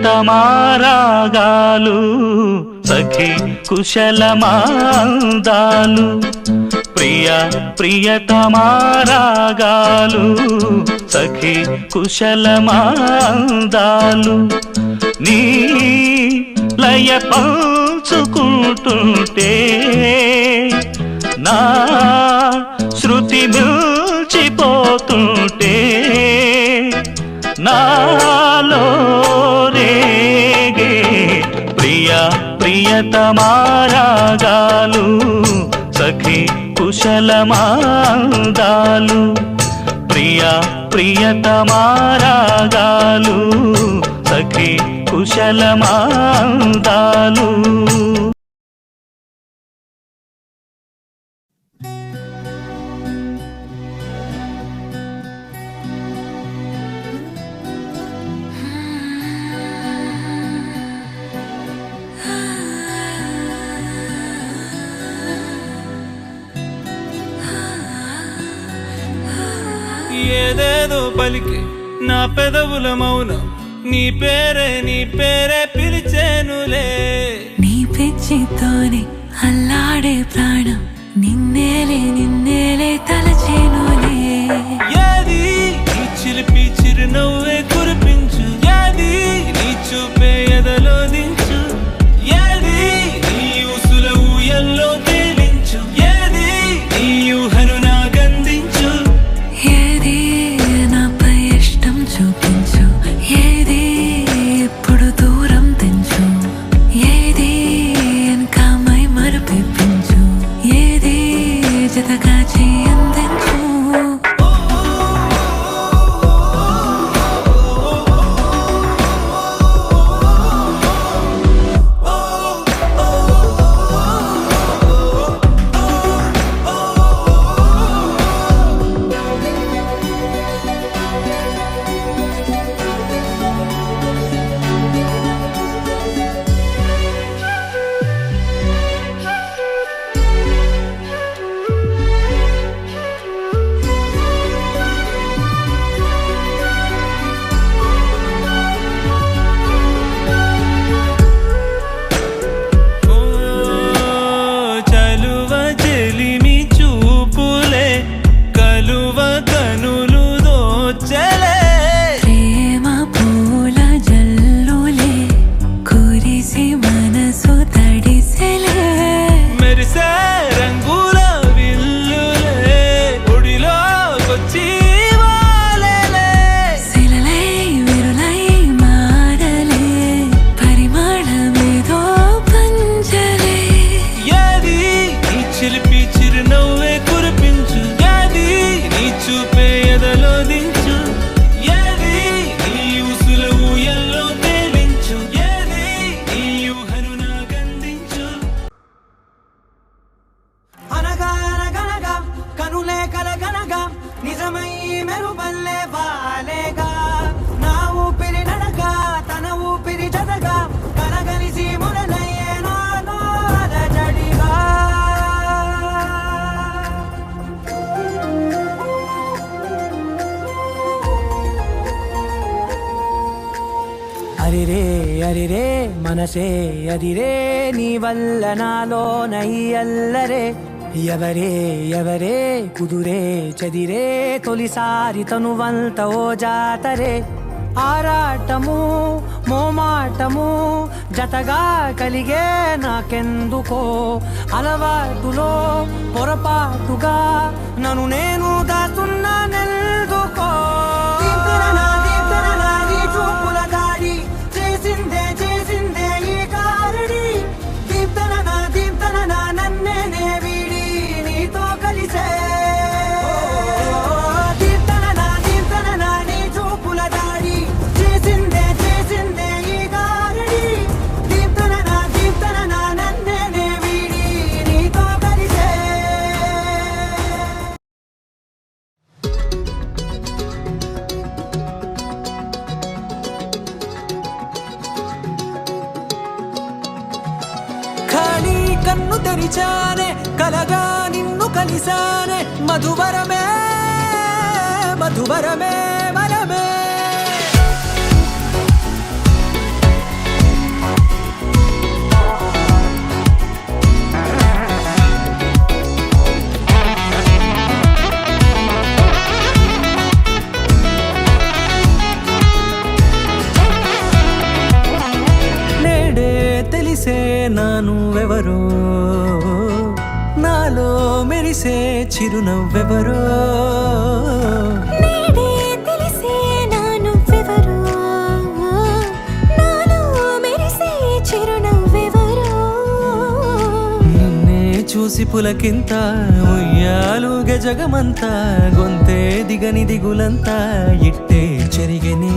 ప్రియతమారాగాలు సఖి కుశలమాందాలు ప్రియతమారాగాలు సఖి కుశలమాందాలు నీ లయ పంచుకుంటుంటే నా శృతి మిల్చిపోతుంటే నాలో రేగే ప్రియతమారాగాలు సఖి కుశలమాందాలు ప్రియతమారాగాలు సఖి కుశలమాందాలు. ఏదేదో పలికి నా పెదవుల మౌనం నీ పేరే పిలిచేనులే. నీ పిచ్చితోనే అల్లాడే ప్రాణం నిన్నేలే తలచేనులే. ఏది నీ చిలిపి చిరునవ్వే కురిపించు, ఏది నీ చూపే ఎదలో దించు, ఏది నీ ఊసుల ఊయల్లో తేలించు, ఏది నీ ఊహను నాకందించు, ఏది నాపై ఇష్టం చూపించు, ఏది ఇప్పుడు దూరం తెంచు, ఏది ఇంకా మై మరుపించు, ఏది జతగా చేయందించు. అరిరే మనసే అదిరే నీ వల్ల నాలో నయ్యల్లరే. ఎవరే కుదురే చదిరే తొలిసారి తనువంత ఓ జాతరే. ఆరాటము మోమాటము జతగా కలిగే నాకెందుకో, అలవాటులో పొరపాటుగా నన్ను నేను దాస్తున్నా నెల్దుకో. చేసిందే ఈ కారడి దీప్తన నన్నే వీడి నీతో కలిసే. దీప్తన నీ చూపుల దాడి చేసిందే ఈ కారడి దీప్తన నన్నే వీడి నీతో కలిసే. కన్ను తెరిచానే కలగా నిన్ను కలిసానే మధువరమే వరమే. తెలిసే నా నువ్వెవరో, నాలో మెరిసే చిరునవ్వెవరో. నేడే తెలిసే నా నువ్వెవరో, నాలో మెరిసే చిరునవ్వెవరో. నిన్నే చూసి పులకింత ఉయ్యాలుగ జగమంతా, గొంతే దిగని దిగులంతా ఇట్టే చెరిగనే.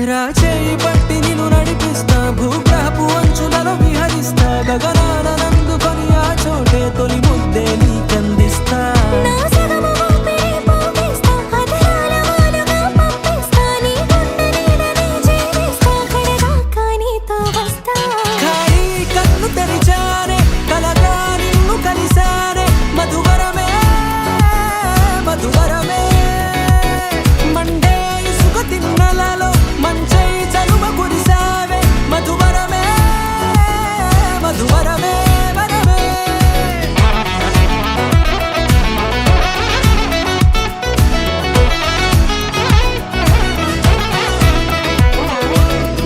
రాచేయి పట్టి నిన్ను నడిపిస్తా, భూగ్రహపు అంచులలో విహరిస్తా, గగనాల నందుకొని ఆ చోటే తొలి ముద్దే నీకందిస్తా. నా సగము ఊపిరి పోగేస్తా, అధరాల వాలుగా పంపిస్తా, నీ గుండె నీడనే చేరేస్తా, కడదాకా నీతో వస్తా. ఖాళీ కన్ను తెరిచానే, కలగా నిన్ను కలిసానే, మధువరమే మధువరమే. మండే ఇసుక తిన్నలలో మంచై చలువ కురిసావే, మధువరమే మధువరమే వరమే.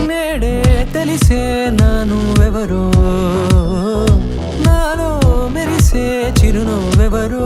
నేడే తెలిసే నా నువ్వెవరో, నాలో మెరిసే చిరునవ్వెవరో.